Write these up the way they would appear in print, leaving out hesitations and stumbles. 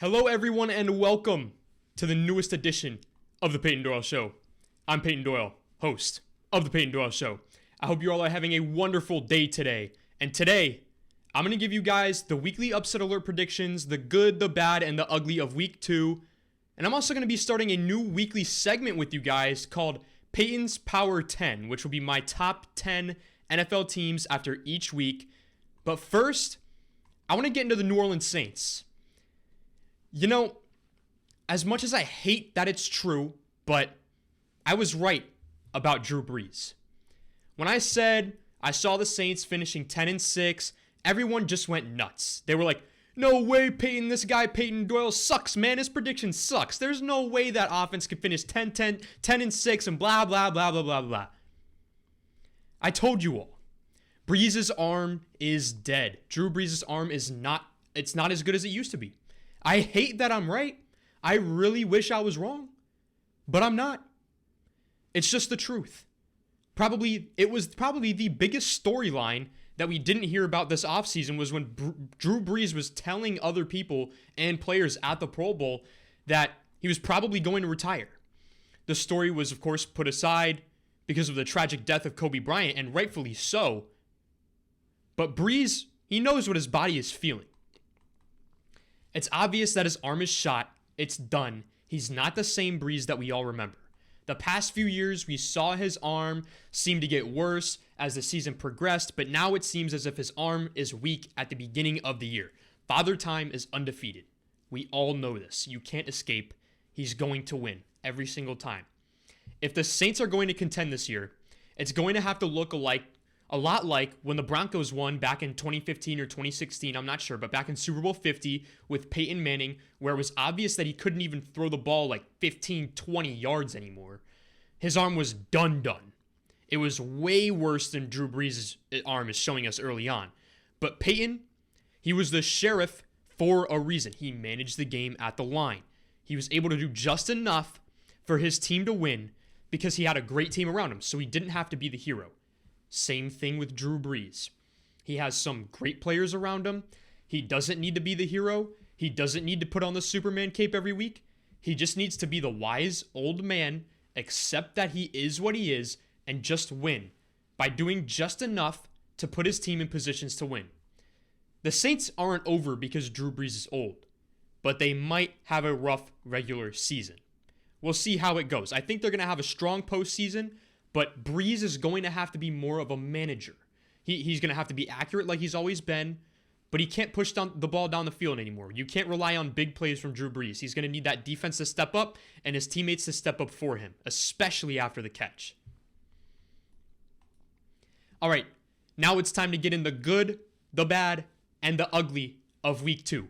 Hello, everyone, and welcome to the newest edition of The Payton Doyle Show. I'm Payton Doyle, host of The Payton Doyle Show. I hope you all are having a wonderful day today. And today, I'm going to give you guys the weekly upset alert predictions, the good, the bad, and the ugly of week 2. And I'm also going to be starting a new weekly segment with you guys called Payton's Power 10, which will be my top 10 NFL teams after each week. But first, I want to get into the New Orleans Saints. You know, as much as I hate that it's true, but I was right about Drew Brees. When I said I saw the Saints finishing 10-6, everyone just went nuts. They were like, no way, Payton, this guy Payton Doyle sucks, man. His prediction sucks. There's no way that offense could finish 10-6 and blah, blah, blah, blah, blah, blah. I told you all. Brees' arm is dead. Drew Brees' arm is not as good as it used to be. I hate that I'm right. I really wish I was wrong, but I'm not. It's just the truth. It was probably the biggest storyline that we didn't hear about this offseason was when Drew Brees was telling other people and players at the Pro Bowl that he was probably going to retire. The story was, of course, put aside because of the tragic death of Kobe Bryant, and rightfully so. But Brees, he knows what his body is feeling. It's obvious that his arm is shot. It's done. He's not the same Brees that we all remember. The past few years, we saw his arm seem to get worse as the season progressed, but now it seems as if his arm is weak at the beginning of the year. Father Time is undefeated. We all know this. You can't escape. He's going to win every single time. If the Saints are going to contend this year, it's going to have to look a lot like when the Broncos won back in 2015 or 2016, I'm not sure, but back in Super Bowl 50 with Peyton Manning, where it was obvious that he couldn't even throw the ball like 15, 20 yards anymore. His arm was done. It was way worse than Drew Brees' arm is showing us early on. But Peyton, he was the sheriff for a reason. He managed the game at the line. He was able to do just enough for his team to win because he had a great team around him, so he didn't have to be the hero. Same thing with Drew Brees. He has some great players around him. He doesn't need to be the hero. He doesn't need to put on the Superman cape every week. He just needs to be the wise old man, accept that he is what he is, and just win by doing just enough to put his team in positions to win. The Saints aren't over because Drew Brees is old, but they might have a rough regular season. We'll see how it goes. I think they're going to have a strong postseason, but Brees is going to have to be more of a manager. He's going to have to be accurate like he's always been, but he can't push the ball down the field anymore. You can't rely on big plays from Drew Brees. He's going to need that defense to step up and his teammates to step up for him, especially after the catch. All right, now it's time to get in the good, the bad, and the ugly of week 2.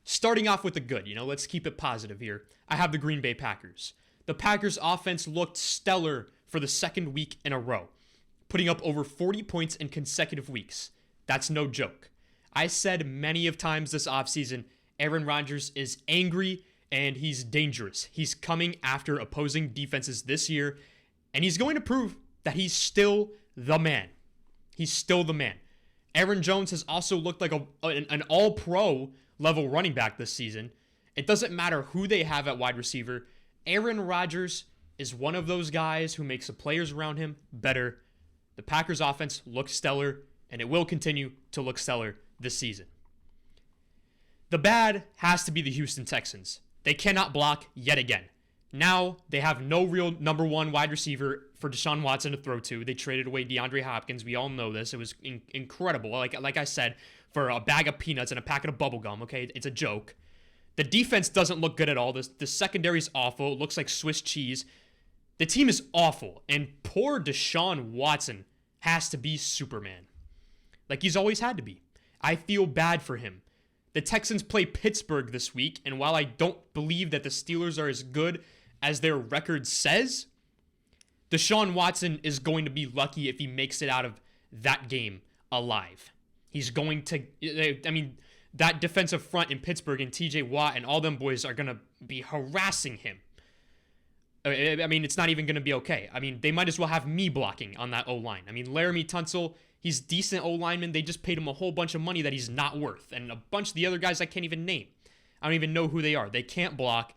Starting off with the good, let's keep it positive here. I have the Green Bay Packers. The Packers offense looked stellar for the second week in a row, putting up over 40 points in consecutive weeks. That's no joke. I said many of times this offseason, Aaron Rodgers is angry and he's dangerous. He's coming after opposing defenses this year, and he's going to prove that he's still the man. He's still the man. Aaron Jones has also looked like an all-pro level running back this season. It doesn't matter who they have at wide receiver. Aaron Rodgers is one of those guys who makes the players around him better. The Packers offense looks stellar, and it will continue to look stellar this season. The bad has to be the Houston Texans. They cannot block yet again. Now they have no real number one wide receiver for Deshaun Watson to throw to. They traded away DeAndre Hopkins. We all know this. It was incredible. Like I said, for a bag of peanuts and a packet of bubble gum, okay? It's a joke. The defense doesn't look good at all. The secondary is awful. It looks like Swiss cheese. The team is awful, and poor Deshaun Watson has to be Superman. Like he's always had to be. I feel bad for him. The Texans play Pittsburgh this week, and while I don't believe that the Steelers are as good as their record says, Deshaun Watson is going to be lucky if he makes it out of that game alive. He's going to, that defensive front in Pittsburgh and TJ Watt and all them boys are going to be harassing him. It's not even going to be okay. They might as well have me blocking on that O-line. Laramie Tunsil, he's decent O-lineman. They just paid him a whole bunch of money that he's not worth. And a bunch of the other guys I can't even name. I don't even know who they are. They can't block.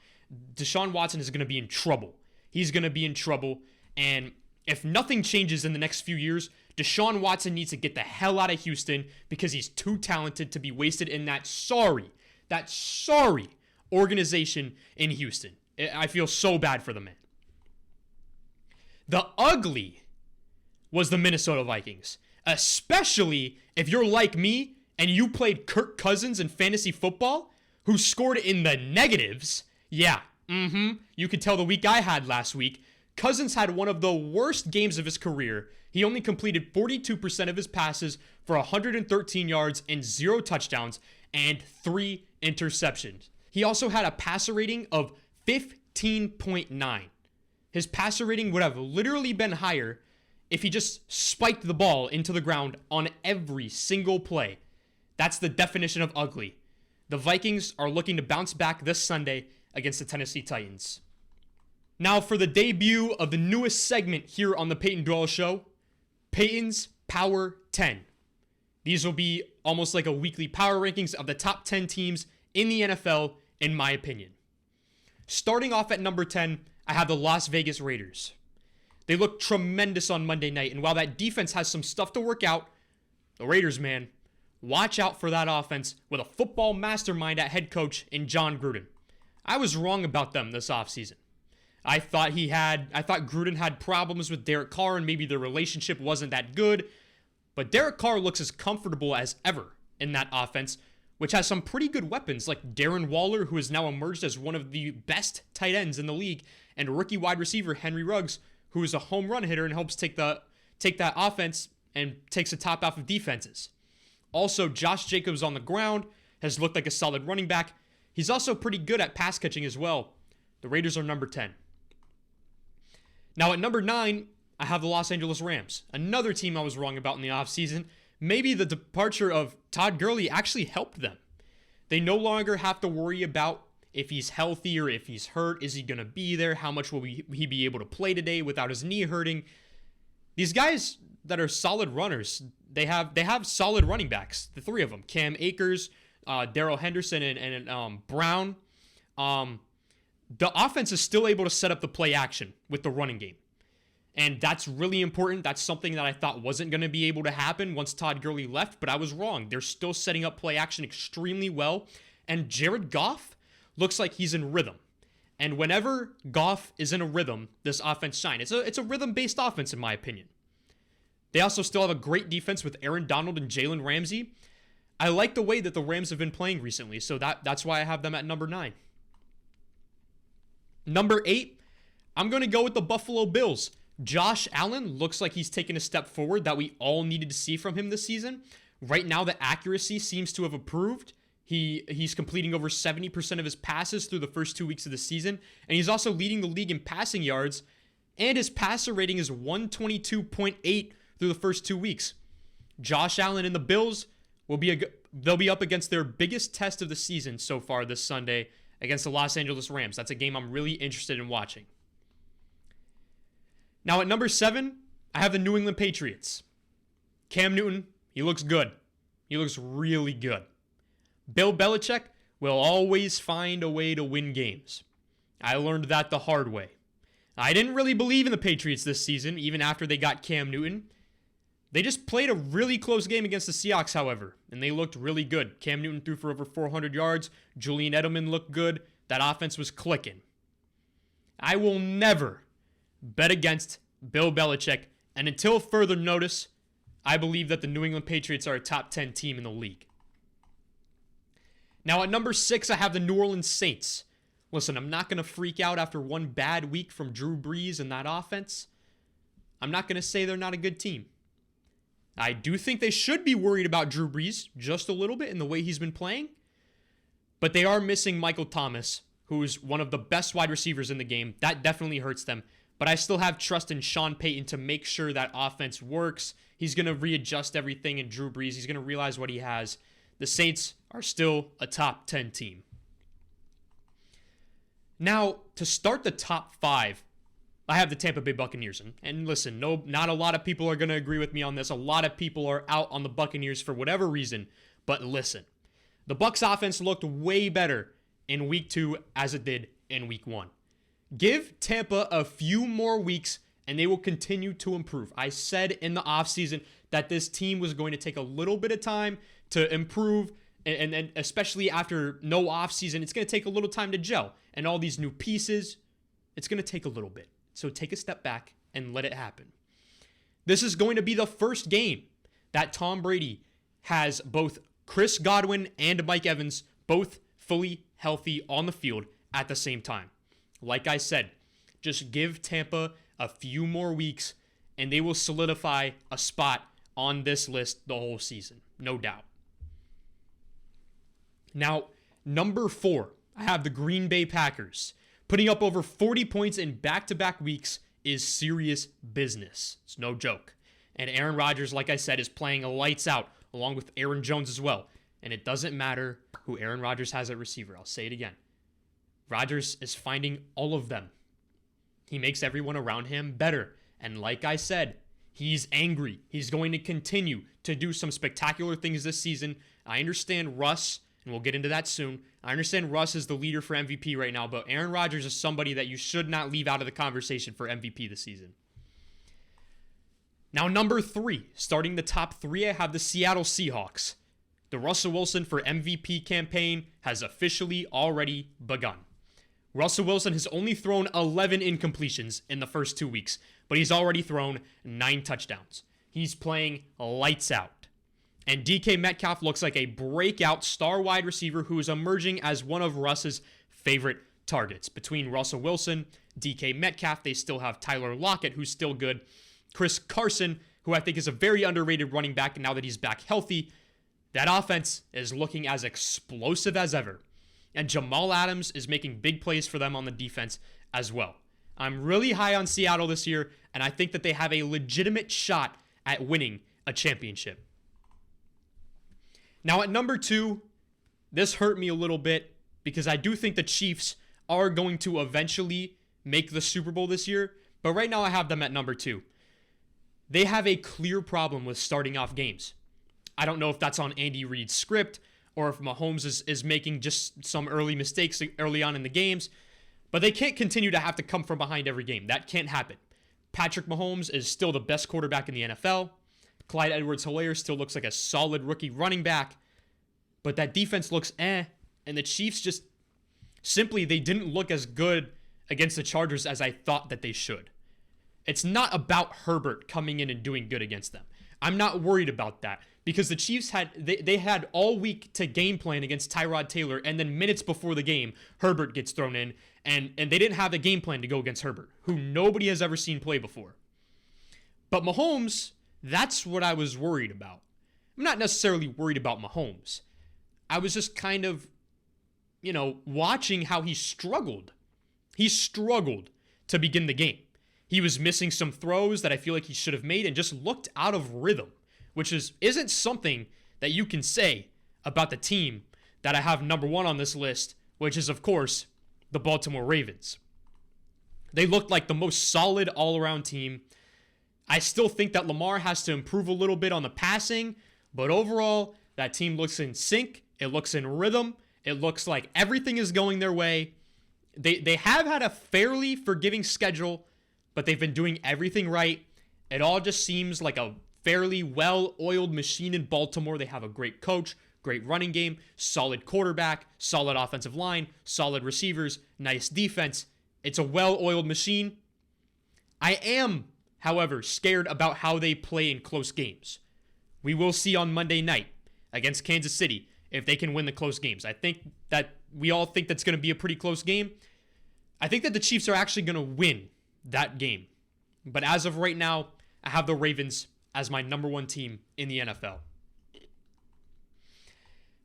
Deshaun Watson is going to be in trouble. He's going to be in trouble. And if nothing changes in the next few years, Deshaun Watson needs to get the hell out of Houston because he's too talented to be wasted in that sorry organization in Houston. I feel so bad for the man. The ugly was the Minnesota Vikings, especially if you're like me and you played Kirk Cousins in fantasy football, who scored in the negatives. Yeah, you could tell the week I had last week. Cousins had one of the worst games of his career. He only completed 42% of his passes for 113 yards and 0 touchdowns and 3 interceptions. He also had a passer rating of 15.9. His passer rating would have literally been higher if he just spiked the ball into the ground on every single play. That's the definition of ugly. The Vikings are looking to bounce back this Sunday against the Tennessee Titans. Now for the debut of the newest segment here on the Payton Doyle Show, Payton's Power 10. These will be almost like a weekly power rankings of the top 10 teams in the NFL, in my opinion. Starting off at number 10, I have the Las Vegas Raiders. They look tremendous on Monday night, and while that defense has some stuff to work out, the Raiders, man, watch out for that offense with a football mastermind at head coach in John Gruden. I was wrong about them this offseason. I thought Gruden had problems with Derek Carr and maybe their relationship wasn't that good, but Derek Carr looks as comfortable as ever in that offense, which has some pretty good weapons like Darren Waller, who has now emerged as one of the best tight ends in the league, and rookie wide receiver Henry Ruggs, who is a home run hitter and helps take that offense and takes the top off of defenses. Also, Josh Jacobs on the ground has looked like a solid running back. He's also pretty good at pass catching as well. The Raiders are number 10. Now at number 9, I have the Los Angeles Rams, another team I was wrong about in the offseason. Maybe the departure of Todd Gurley actually helped them. They no longer have to worry about if he's healthy or if he's hurt. Is he going to be there? How much will he be able to play today without his knee hurting? These guys that are solid runners, they have solid running backs, the three of them, Cam Akers, Darrell Henderson, and Brown. The offense is still able to set up the play action with the running game. And that's really important. That's something that I thought wasn't going to be able to happen once Todd Gurley left, but I was wrong. They're still setting up play action extremely well. And Jared Goff looks like he's in rhythm. And whenever Goff is in a rhythm, this offense shines. It's a rhythm-based offense, in my opinion. They also still have a great defense with Aaron Donald and Jalen Ramsey. I like the way that the Rams have been playing recently, so that's why I have them at number 9. Number 8, I'm going to go with the Buffalo Bills. Josh Allen looks like he's taken a step forward that we all needed to see from him this season. Right now, the accuracy seems to have improved. He's completing over 70% of his passes through the first 2 weeks of the season, and he's also leading the league in passing yards, and his passer rating is 122.8 through the first 2 weeks. Josh Allen and the Bills they'll be up against their biggest test of the season so far this Sunday against the Los Angeles Rams. That's a game I'm really interested in watching. Now at number 7, I have the New England Patriots. Cam Newton, he looks good. He looks really good. Bill Belichick will always find a way to win games. I learned that the hard way. I didn't really believe in the Patriots this season, even after they got Cam Newton. They just played a really close game against the Seahawks, however, and they looked really good. Cam Newton threw for over 400 yards. Julian Edelman looked good. That offense was clicking. I will never bet against Bill Belichick, and until further notice, I believe that the New England Patriots are a top 10 team in the league. Now at number 6, I have the New Orleans Saints. Listen, I'm not going to freak out after one bad week from Drew Brees and that offense. I'm not going to say they're not a good team. I do think they should be worried about Drew Brees just a little bit in the way he's been playing. But they are missing Michael Thomas, who's one of the best wide receivers in the game. That definitely hurts them. But I still have trust in Sean Payton to make sure that offense works. He's going to readjust everything in Drew Brees. He's going to realize what he has. The Saints are still a top 10 team. Now, to start the top 5, I have the Tampa Bay Buccaneers. And listen, not a lot of people are going to agree with me on this. A lot of people are out on the Buccaneers for whatever reason. But listen, the Bucs offense looked way better in week 2 as it did in week 1. Give Tampa a few more weeks and they will continue to improve. I said in the offseason that this team was going to take a little bit of time to improve, and especially after no offseason, it's going to take a little time to gel. And all these new pieces, it's going to take a little bit. So take a step back and let it happen. This is going to be the first game that Tom Brady has both Chris Godwin and Mike Evans both fully healthy on the field at the same time. Like I said, just give Tampa a few more weeks and they will solidify a spot on this list the whole season, no doubt. Now, number 4, I have the Green Bay Packers. Putting up over 40 points in back-to-back weeks is serious business. It's no joke. And Aaron Rodgers, like I said, is playing lights out along with Aaron Jones as well. And it doesn't matter who Aaron Rodgers has at receiver. I'll say it again. Rodgers is finding all of them. He makes everyone around him better. And like I said, he's angry. He's going to continue to do some spectacular things this season. I understand Russ, and we'll get into that soon. I understand Russ is the leader for MVP right now, but Aaron Rodgers is somebody that you should not leave out of the conversation for MVP this season. Now, number 3, starting the top 3, I have the Seattle Seahawks. The Russell Wilson for MVP campaign has officially already begun. Russell Wilson has only thrown 11 incompletions in the first 2 weeks, but he's already thrown 9 touchdowns. He's playing lights out. And DK Metcalf looks like a breakout star wide receiver who is emerging as one of Russ's favorite targets. Between Russell Wilson, DK Metcalf, they still have Tyler Lockett, who's still good. Chris Carson, who I think is a very underrated running back now that he's back healthy. That offense is looking as explosive as ever. And Jamal Adams is making big plays for them on the defense as well. I'm really high on Seattle this year, and I think that they have a legitimate shot at winning a championship. Now at number 2, this hurt me a little bit because I do think the Chiefs are going to eventually make the Super Bowl this year, but right now I have them at number 2. They have a clear problem with starting off games. I don't know if that's on Andy Reid's script or if Mahomes is making just some early mistakes early on in the games, but they can't continue to have to come from behind every game. That can't happen. Patrick Mahomes is still the best quarterback in the NFL. Clyde Edwards-Helaire still looks like a solid rookie running back, but that defense looks and the Chiefs just simply, they didn't look as good against the Chargers as I thought that they should. It's not about Herbert coming in and doing good against them. I'm not worried about that because the Chiefs they had all week to game plan against Tyrod Taylor, and then minutes before the game, Herbert gets thrown in, and they didn't have a game plan to go against Herbert, who nobody has ever seen play before. But Mahomes, that's what I was worried about. I'm not necessarily worried about Mahomes. I was just kind of, watching how he struggled. He struggled to begin the game. He was missing some throws that I feel like he should have made and just looked out of rhythm, which isn't something that you can say about the team that I have number 1 on this list, which is, of course, the Baltimore Ravens. They looked like the most solid all-around team. I still think that Lamar has to improve a little bit on the passing, but overall, that team looks in sync. It looks in rhythm. It looks like everything is going their way. They have had a fairly forgiving schedule, but they've been doing everything right. It all just seems like a fairly well-oiled machine in Baltimore. They have a great coach, great running game, solid quarterback, solid offensive line, solid receivers, nice defense. It's a well-oiled machine. I am, however, scared about how they play in close games. We will see on Monday night against Kansas City if they can win the close games. I think that we all think that's going to be a pretty close game. I think that the Chiefs are actually going to win that game. But as of right now, I have the Ravens as my number 1 team in the NFL.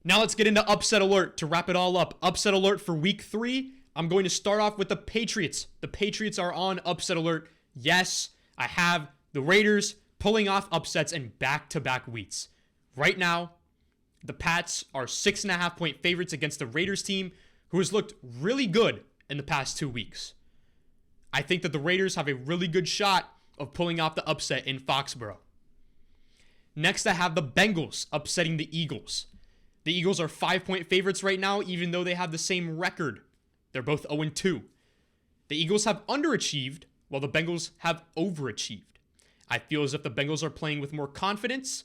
Now let's get into upset alert to wrap it all up. Upset alert for week 3. I'm going to start off with the Patriots. The Patriots are on upset alert. Yes, I have the Raiders pulling off upsets in back-to-back weeks. Right now, the Pats are 6.5-point favorites against the Raiders team, who has looked really good in the past 2 weeks. I think that the Raiders have a really good shot of pulling off the upset in Foxborough. Next, I have the Bengals upsetting the Eagles. The Eagles are 5-point favorites right now, even though they have the same record. They're both 0-2. The Eagles have underachieved, while the Bengals have overachieved. I feel as if the Bengals are playing with more confidence,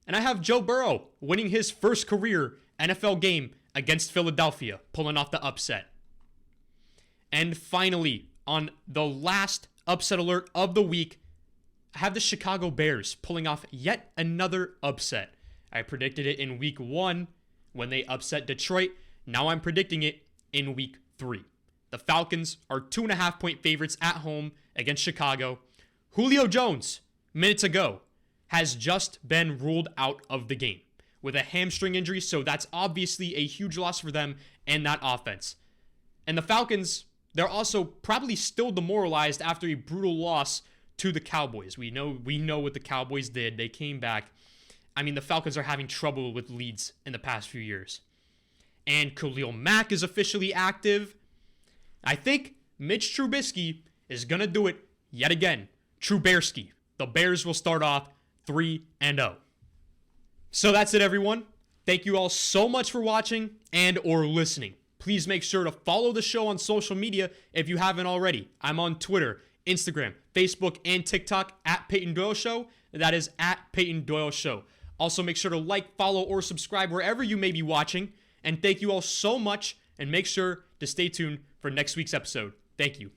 and I have Joe Burrow winning his first career NFL game against Philadelphia, pulling off the upset. And finally, on the last upset alert of the week, I have the Chicago Bears pulling off yet another upset. I predicted it in week 1 when they upset Detroit. Now I'm predicting it in week 3. The Falcons are 2.5-point favorites at home against Chicago. Julio Jones, minutes ago, has just been ruled out of the game with a hamstring injury, so that's obviously a huge loss for them and that offense. And the Falcons, they're also probably still demoralized after a brutal loss to the Cowboys. We know what the Cowboys did. They came back. I mean, the Falcons are having trouble with leads in the past few years. And Khalil Mack is officially active. I think Mitch Trubisky is going to do it yet again. Trubersky. The Bears will start off 3-0. So that's it, everyone. Thank you all so much for watching and or listening. Please make sure to follow the show on social media if you haven't already. I'm on Twitter, Instagram, Facebook, and TikTok at Payton Doyle Show. That is at Payton Doyle Show. Also, make sure to like, follow, or subscribe wherever you may be watching. And thank you all so much, and make sure to stay tuned for next week's episode. Thank you.